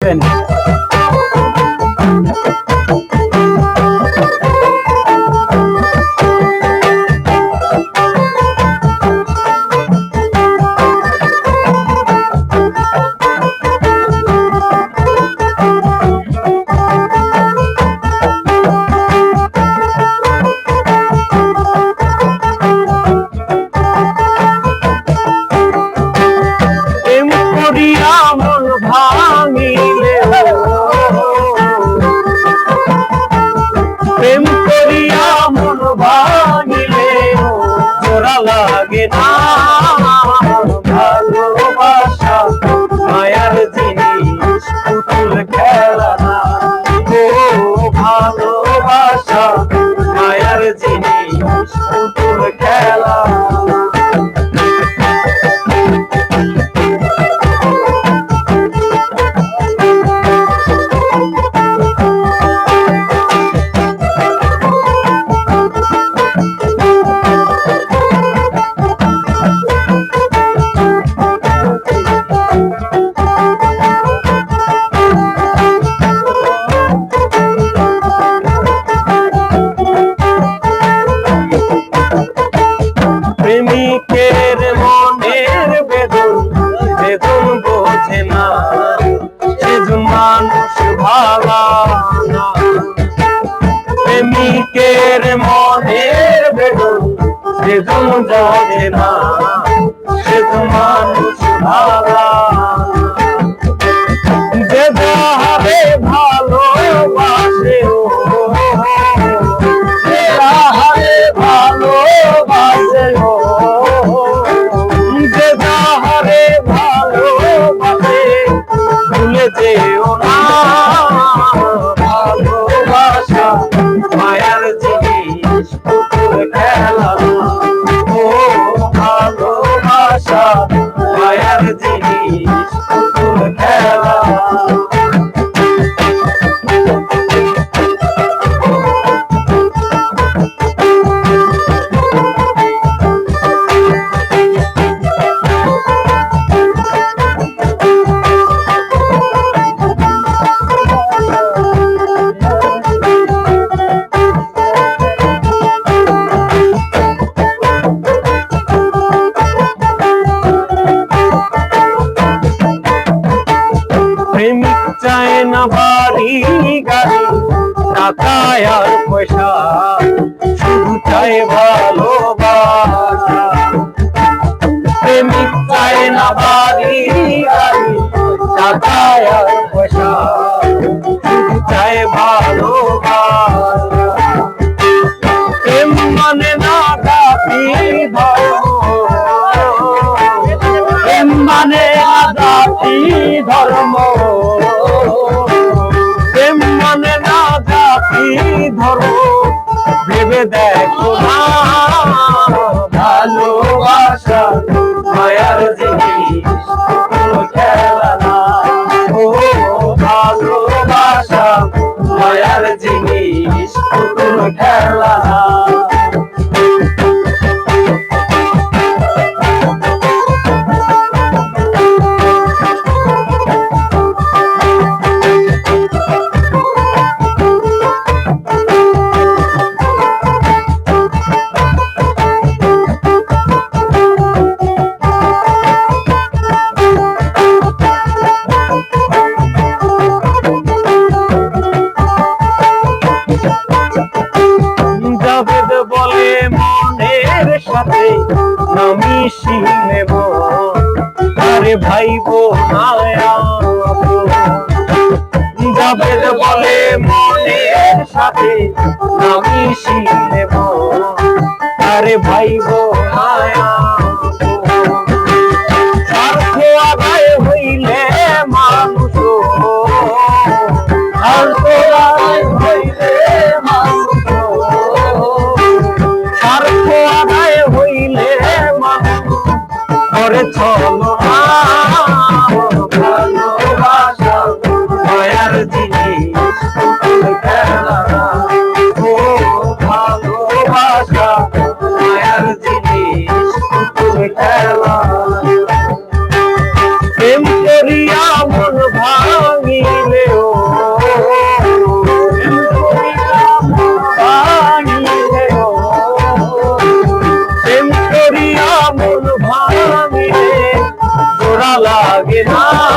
দেখবেন। প্রেম করিয়া মন ভাঙিলে জোড়া লাগে না, ভালোবাসা মায়ার জিনিস পুতুল খেলা না, ও ভালোবাসা মায়ার জিনিস পুতুল খেলা। প্রেমিকের মনের বেদন বেদন বোঝে না, সেজন মানুষ ভালা না। প্রেমিকের মনের বেদন বেদন বোঝে না, সেজন মানুষ ভালা। যে যাহারে ভালোবাসে ভালোবাসে যে যাহারে ভালোবাসে ভুলে যেও না, ভালোবাসা মায়ার জিনিস পুতুল খেলা না, ও ভালোবাসা মায়ার জিনিস পুতুল খেলা। প্রেমিক চায় না বাড়ি গাড়ি টাকা আর পয়সা, শুধু চায় ভালোবাসা। প্রেমিক চায় না বাড়ি গাড়ি টাকা আর পয়সা, শুধু চায় ভালোবাসা। প্রেম মানে না জাতি ধর্ম, প্রেম মানে না জাতি ধর্ম, প্রেম মানে না জাতি ধর্ম, ভেবে দেখো না, ভালোবাসা মায়ার জিনিস পুতুল খেলা না, ও ভালোবাসা মায়ার জিনিস পুতুল খেলা না। জাভেদ বলে মনের সাথে না মিশিয়ে নেব, আরে ভাইব না আপন। জাভেদ বলে মনের সাথে না মিশিয়ে নেব, আরে ভাইব না আপন। স্বার্থ আদায় হইলে মানুষ, স্বার্থ আদায় হইলে মানুষ, স্বার্থ আদায় হইলে মানুষ করে চলো না, ভালোবাসা মায়ার জিনিস পুতুল খেলা না, ও ভালোবাসা মায়ার জিনিস। লাগে না